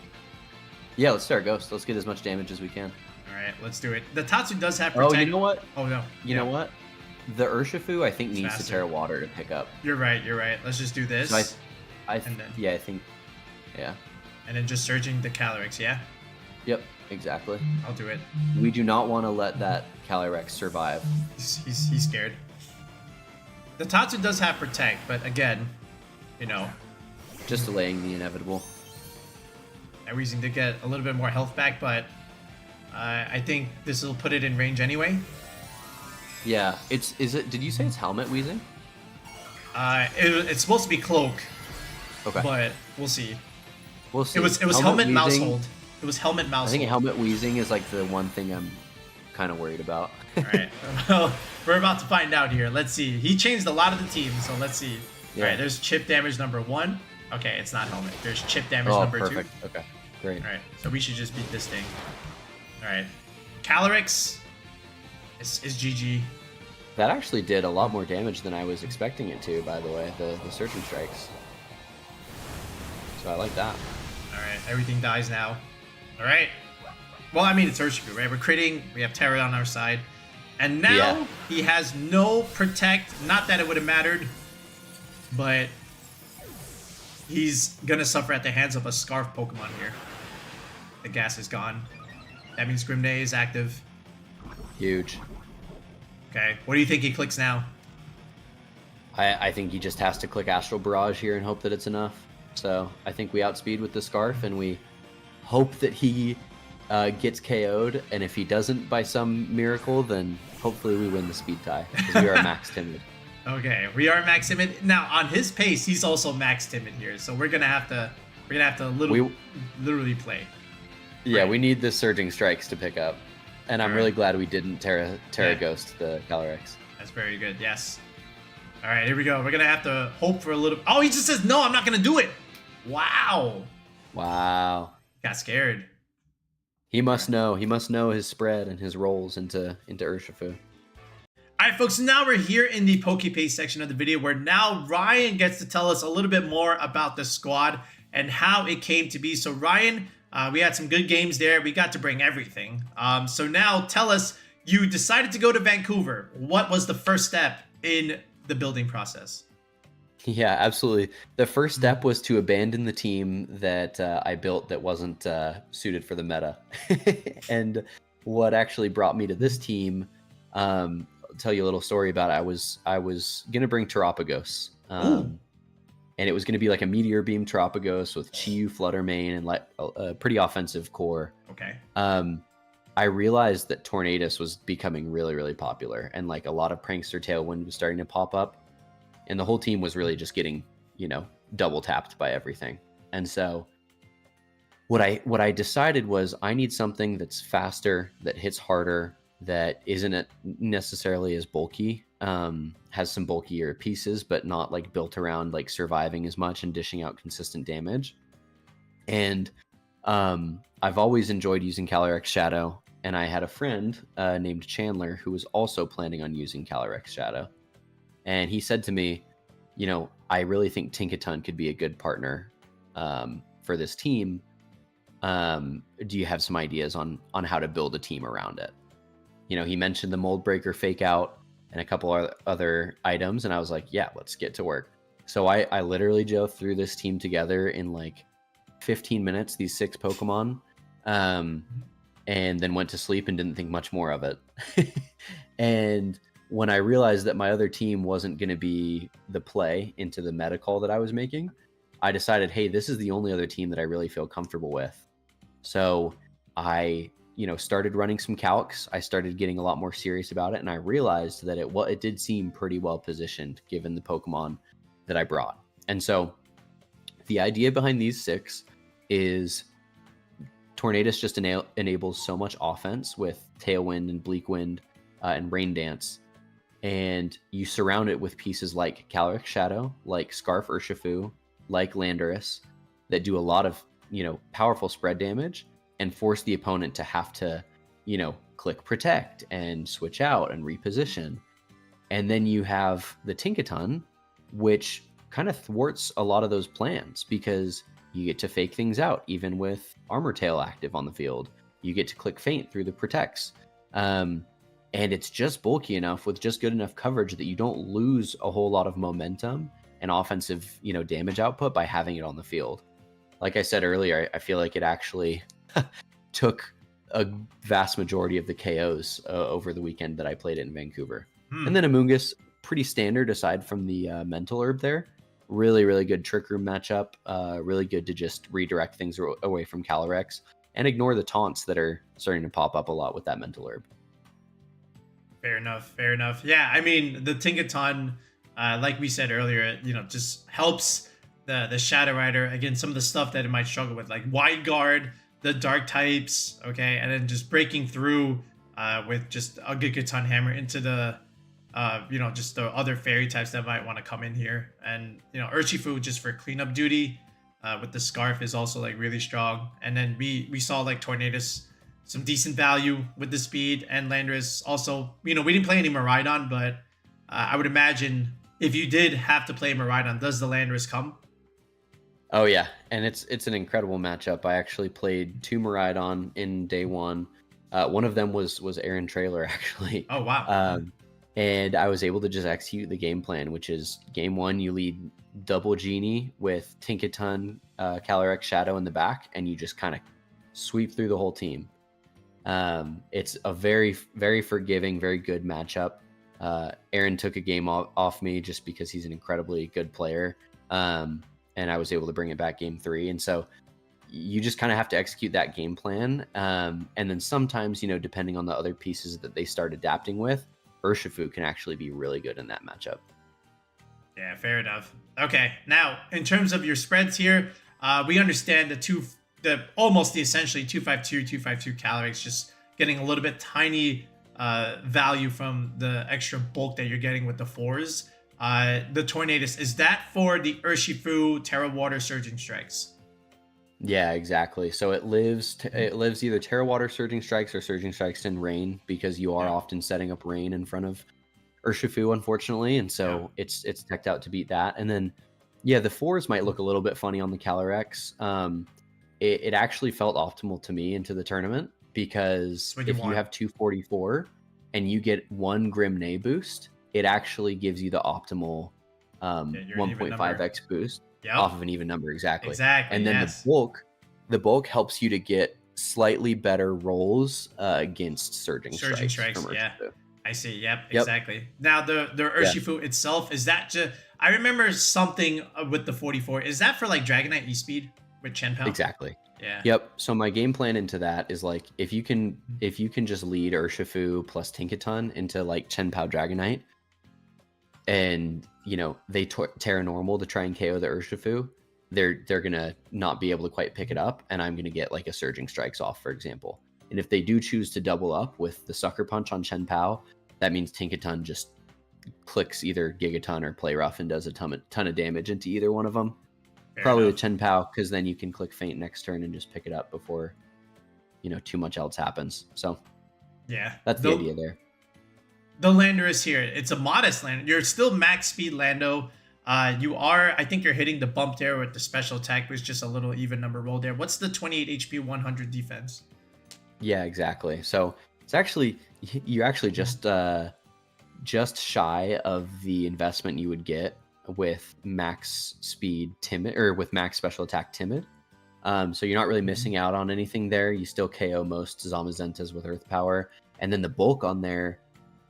Yeah, let's Terra Ghost. Let's get as much damage as we can. All right, let's do it. The Tatsu does have protect. Oh, you know what? Oh no. You know what? The Urshifu, I think, needs faster. to Terra Water to pick up. You're right. Let's just do this. So I and then, yeah. And then just surging the Calyrex, yeah? Yep, exactly. I'll do it. We do not want to let that Calyrex survive. He's scared. The Tatsu does have protect, but again, you know. Just delaying the inevitable. That Weezing did get a little bit more health back, but I think this will put it in range anyway. Yeah, did you say it's Helmet Weezing? It's supposed to be Cloak. Okay. But we'll see. We'll see. It was Helmet Maushold. It was Helmet Maushold. I think Helmet Weezing is like the one thing I'm kind of worried about. All right. Well, we're about to find out here. Let's see. He changed a lot of the teams, so let's see. Yeah. All right, there's chip damage number 1. Okay, it's not Helmet. There's chip damage number 2. Perfect. Okay, great. All right, so we should just beat this thing. All right. Calyrex is GG. That actually did a lot more damage than I was expecting it to, by the way, the Surging Strikes. So I like that. All right, everything dies now. All right. Well, I mean, it's Urshifu, right? We're critting. We have Terra on our side. And now he has no protect. Not that it would have mattered, but he's going to suffer at the hands of a Scarf Pokemon here. The gas is gone. That means Grimday is active. Huge. Okay, what do you think he clicks now? I think he just has to click Astral Barrage here and hope that it's enough. So I think we outspeed with the Scarf, and we hope that he gets KO'd. And if he doesn't by some miracle, then hopefully we win the speed tie because we are max timid. Okay, we are max timid. Now on his pace, he's also max timid here. So we're gonna have to literally play. Yeah, right. We need the Surging Strikes to pick up. And I'm really glad we didn't Terra Ghost the Calyrex. That's very good, yes. All right, here we go. We're going to have to hope for a little... Oh, he just says, no, I'm not going to do it. Wow. Wow. Got scared. He must know. He must know his spread and his rolls into Urshifu. All right, folks, so now we're here in the Pokepaste section of the video where now Ryan gets to tell us a little bit more about the squad and how it came to be. So, Ryan... we had some good games there. We got to bring everything. So now tell us, you decided to go to Vancouver. What was the first step in the building process? Yeah, absolutely. The first step was to abandon the team that I built that wasn't suited for the meta. And what actually brought me to this team, I'll tell you a little story about it. I was going to bring Terapagos. And it was going to be like a Meteor Beam Terapagos with Chi-Yu Flutter main and like a pretty offensive core. Okay. I I realized that Tornadus was becoming really, really popular, and like a lot of Prankster Tailwind was starting to pop up, and the whole team was really just getting, double tapped by everything. And so what I decided was I need something that's faster, that hits harder, that isn't necessarily as bulky, has some bulkier pieces, but not like built around like surviving as much and dishing out consistent damage. And I've always enjoyed using Calyrex Shadow, and I had a friend named Chandler who was also planning on using Calyrex Shadow. And he said to me, I really think Tinkaton could be a good partner for this team. Do you have some ideas on how to build a team around it? He mentioned the Mold Breaker Fake Out and a couple other items, and I was like, yeah, let's get to work. So I literally, Joe, threw this team together in like 15 minutes, these 6 Pokemon, and then went to sleep and didn't think much more of it. And when I realized that my other team wasn't going to be the play into the meta call that I was making, I decided, hey, this is the only other team that I really feel comfortable with. So I, started running some calcs. I started getting a lot more serious about it, and I realized that it did seem pretty well positioned given the Pokemon that I brought. And so the idea behind these 6 is Tornadus just enables so much offense with Tailwind and Bleak Wind and Rain Dance. And you surround it with pieces like Calyrex Shadow, like Scarf Urshifu, like Landorus, that do a lot of, powerful spread damage and force the opponent to have to, click Protect and switch out and reposition. And then you have the Tinkaton, which kind of thwarts a lot of those plans because you get to fake things out even with Armor Tail active on the field. You get to click Feint through the Protects. And it's just bulky enough with just good enough coverage that you don't lose a whole lot of momentum and offensive, damage output by having it on the field. Like I said earlier, I feel like it actually took a vast majority of the KOs over the weekend that I played it in Vancouver. And then Amoongus, pretty standard aside from the Mental Herb there. Really, really good Trick Room matchup. Really good to just redirect things away from Calyrex and ignore the taunts that are starting to pop up a lot with that Mental Herb. Fair enough. Yeah, I mean, the Tinkaton, like we said earlier, just helps the Shadow Rider against some of the stuff that it might struggle with, like Wide Guard, the Dark types, okay, and then just breaking through with just a Gigaton Hammer into the, just the other fairy types that might want to come in here. And, Urshifu just for cleanup duty with the Scarf is also like really strong. And then we saw like Tornadus, some decent value with the speed, and Landorus also, we didn't play any Miraidon, but I would imagine if you did have to play Miraidon, does the Landorus come? Oh yeah, and it's an incredible matchup. I actually played 2 Miraidon in day 1. One of them was Aaron Trailer actually. Oh wow. And I was able to just execute the game plan, which is game 1 you lead double Genie with Tinkaton, Calyrex Shadow in the back, and you just kind of sweep through the whole team. It's a very, very forgiving, very good matchup. Aaron took a game off me just because he's an incredibly good player. And I was able to bring it back game 3. And so you just kind of have to execute that game plan. And then sometimes, depending on the other pieces that they start adapting with, Urshifu can actually be really good in that matchup. Yeah, fair enough. Okay, now in terms of your spreads here, we understand almost the essentially 252 Calyrex, just getting a little bit tiny value from the extra bulk that you're getting with the 4s. The Tornadus, is that for the Urshifu, Terra Water, Surging Strikes? Yeah, exactly. So it lives either Terra Water, Surging Strikes, or Surging Strikes in Rain, because you are often setting up Rain in front of Urshifu, unfortunately, and so it's teched out to beat that. And then, the 4s might look a little bit funny on the Calyrex. It actually felt optimal to me into the tournament, because if you have 244 and you get 1 Grim Nay boost, it actually gives you the optimal 1.5x boost off of an even number. Exactly. And then the bulk helps you to get slightly better rolls against Surging Strikes. Yeah. I see. Yep. Exactly. Now the Urshifu itself, is that just, I remember something with the 44. Is that for like Dragonite E-Speed with Chen Pao? Exactly. Yeah. Yep. So my game plan into that is like if you can just lead Urshifu plus Tinkaton into like Chien-Pao Dragonite, and they Terra Normal to try and KO the Urshifu, they're gonna not be able to quite pick it up, and I'm gonna get like a Surging Strikes off, for example. And if they do choose to double up with the Sucker Punch on Chien-Pao, that means Tinkaton just clicks either Gigaton or Play Rough and does a ton of damage into either one of them. Probably the Chien-Pao, because then you can click Feint next turn and just pick it up before too much else happens. So yeah, that's the idea there. The Landorus here, it's a modest land. You're still max speed Lando. I think you're hitting the bump there with the special attack, which is just a little even number roll there. What's the 28 HP, 100 defense? Yeah, exactly. So it's actually, you're actually just shy of the investment you would get with max speed timid, or with max special attack timid. So you're not really missing out on anything there. You still KO most Zamazentas with Earth Power. And then the bulk on there,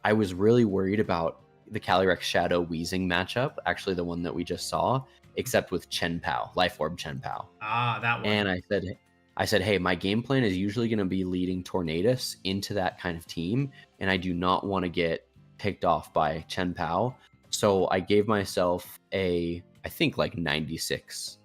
I was really worried about the Calyrex Shadow Rider matchup, actually the one that we just saw, except with Chien-Pao, Life Orb Chien-Pao. Ah, that one. And I said, hey, my game plan is usually going to be leading Tornadus into that kind of team, and I do not want to get picked off by Chien-Pao. So I gave myself I think like 96%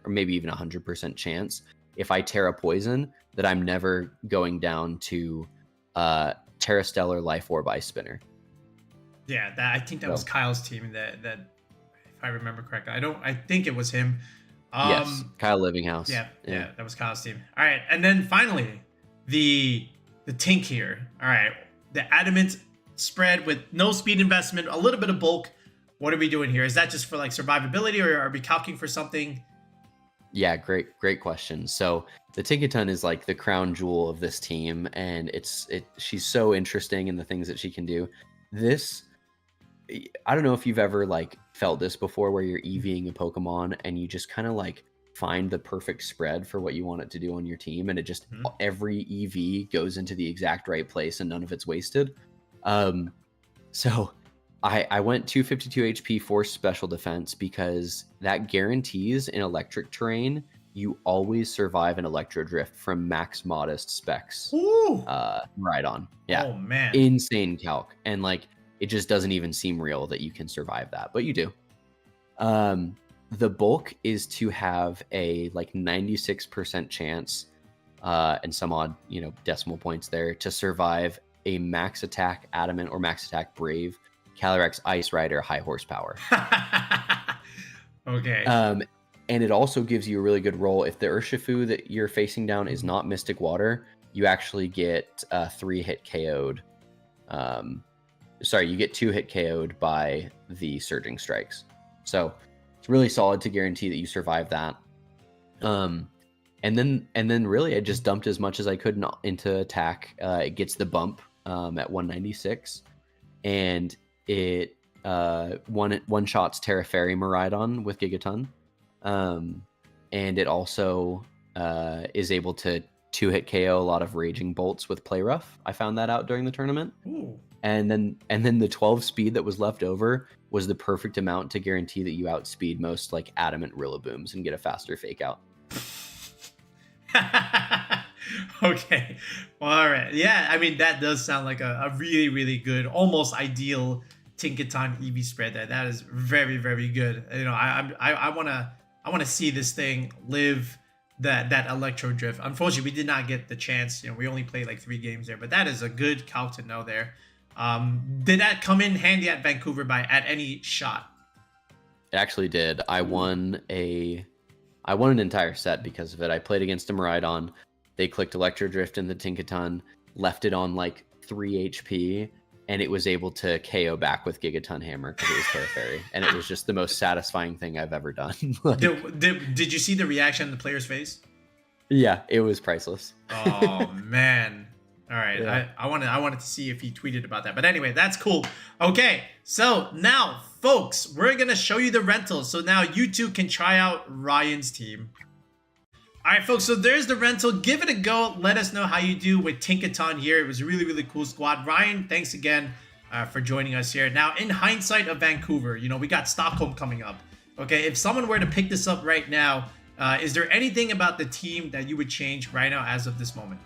or maybe even 100% chance if I Terra Poison that I'm never going down to Terra Stellar Life Orb Ice Spinner. Yeah, I think that was Kyle's team that if I remember correctly. I think it was him. Yes, Kyle Livinghouse. Yeah, that was Kyle's team. All right, and then finally, the Tink here. All right, the Adamant spread with no speed investment, a little bit of bulk. What are we doing here? Is that just for like survivability, or are we calcing for something? Yeah, great question. So the Tinkaton is like the crown jewel of this team, and she's so interesting in the things that she can do. I don't know if you've ever like felt this before, where you're EVing a Pokemon and you just kind of like find the perfect spread for what you want it to do on your team, and it just every EV goes into the exact right place and none of it's wasted. So I went 252 HP Force Special Defense because that guarantees in electric terrain you always survive an Electro Drift from Max Modest specs. Miraidon. Yeah. Oh man. Insane calc. And like it just doesn't even seem real that you can survive that, but you do. The bulk is to have a like 96% chance and some odd, decimal points there to survive a max attack Adamant or max attack Brave Calyrex Ice Rider high horsepower. Okay. And it also gives you a really good roll. If the Urshifu that you're facing down is not Mystic Water, you actually get 3 hit KO'd. You get 2 hit KO'd by the Surging Strikes. So it's really solid to guarantee that you survive that. And then really I just dumped as much as I could into attack. It gets the bump at 196, and it one shots Terra Fairy Miraidon with Gigaton. And it also is able to 2-hit KO a lot of Raging Bolts with Play Rough. I found that out during the tournament. Ooh. And then the 12 speed that was left over was the perfect amount to guarantee that you outspeed most like Adamant Rillabooms and get a faster fake out. Okay. Well, all right. Yeah, I mean, that does sound like a really, really good, almost ideal Tinkaton EV spread there. That is very, very good. I want to see this thing live that Electro Drift. Unfortunately, we did not get the chance. We only played like 3 games there, but that is a good calc to know there. Did that come in handy at Vancouver at any shot? It actually did. I won an entire set because of it. I played against a Miraidon. They clicked Electro Drift in the Tinkaton, left it on like 3 HP, and it was able to KO back with Gigaton Hammer because it was Terra Fairy. And it was just the most satisfying thing I've ever done. Did you see the reaction on the player's face? Yeah, it was priceless. Oh, man. All right. Yeah. I wanted to see if he tweeted about that. But anyway, that's cool. Okay. So now, folks, we're going to show you the rentals. So now you two can try out Ryan's team. All right, folks, so there's the rental. Give it a go. Let us know how you do with Tinkaton here. It was a really, really cool squad. Ryan, thanks again for joining us here. Now, in hindsight of Vancouver, we got Stockholm coming up. Okay, if someone were to pick this up right now, Is there anything about the team that you would change right now as of this moment?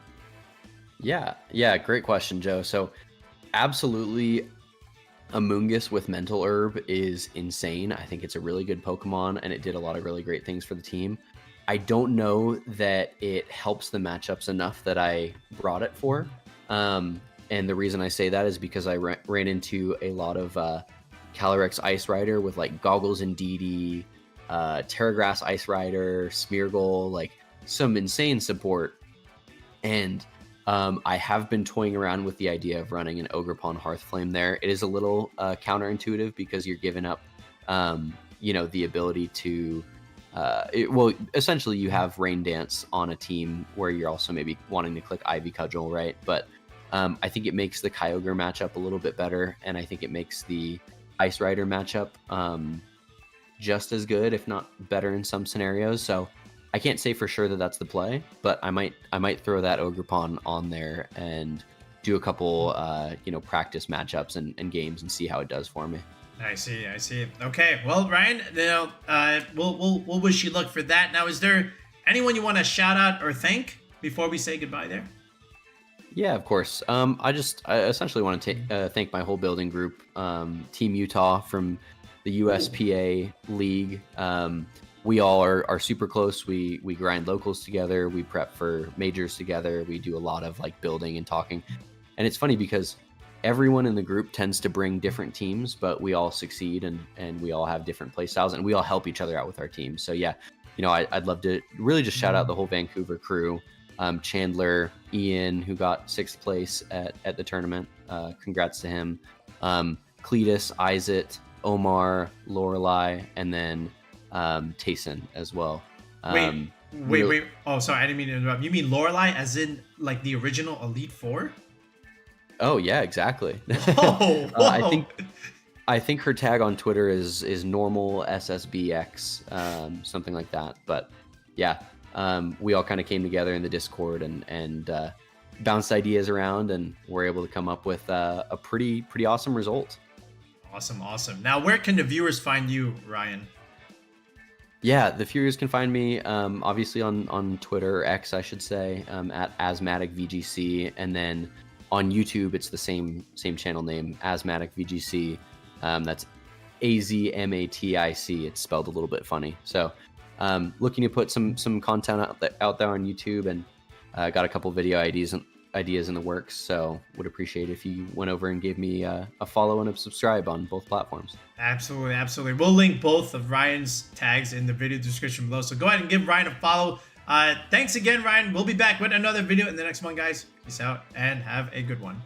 Yeah, great question, Joe. So absolutely, Amoongus with Mental Herb is insane. I think it's a really good Pokemon, and it did a lot of really great things for the team. I don't know that it helps the matchups enough that I brought it for. And the reason I say that is because I ran into a lot of Calyrex Ice Rider with like Goggles and DD, Terragrass Ice Rider, Smeargle, like some insane support. And I have been toying around with the idea of running an Ogerpon-Hearthflame there. It is a little counterintuitive because you're giving up, the ability to, essentially you have Rain Dance on a team where you're also maybe wanting to click Ivy Cudgel, right? But I think it makes the Kyogre matchup a little bit better, and I think it makes the Ice Rider matchup just as good, if not better in some scenarios. So I can't say for sure that that's the play, but I might throw that Ogerpon on there and do a couple practice matchups and games and see how it does for me. I see. Okay, well, Ryan, we'll wish you luck for that. Now, is there anyone you want to shout out or thank before we say goodbye there? Yeah, of course. I essentially want to thank my whole building group, Team Utah from the USPA League. We all are super close. We grind locals together. We prep for majors together. We do a lot of like building and talking. And it's funny because everyone in the group tends to bring different teams, but we all succeed and we all have different play styles and we all help each other out with our teams. So yeah, I'd love to really just shout out the whole Vancouver crew. Chandler, Ian, who got 6th place at the tournament. Congrats to him. Cletus, Isaac, Omar, Lorelai, and then Tayson as well. Wait. Oh, sorry, I didn't mean to interrupt. You mean Lorelai as in like the original Elite Four? Oh yeah, exactly. Whoa. I think her tag on Twitter is normal SSBX, something like that. But yeah, we all kind of came together in the Discord and bounced ideas around, and were able to come up with a pretty awesome result. Awesome. Now, where can the viewers find you, Ryan? Yeah, the viewers can find me obviously on Twitter, or X, I should say, at AzmaticVGC, and then on YouTube it's the same channel name, AzmaticVGC. That's AZMATIC. It's spelled a little bit funny. So looking to put some content out there on YouTube, and got a couple video ideas in the works, so would appreciate if you went over and gave me a follow and a subscribe on both platforms. Absolutely. We'll link both of Ryan's tags in the video description below, so go ahead and give Ryan a follow. Thanks again, Ryan. We'll be back with another video in the next one, guys. Peace out and have a good one.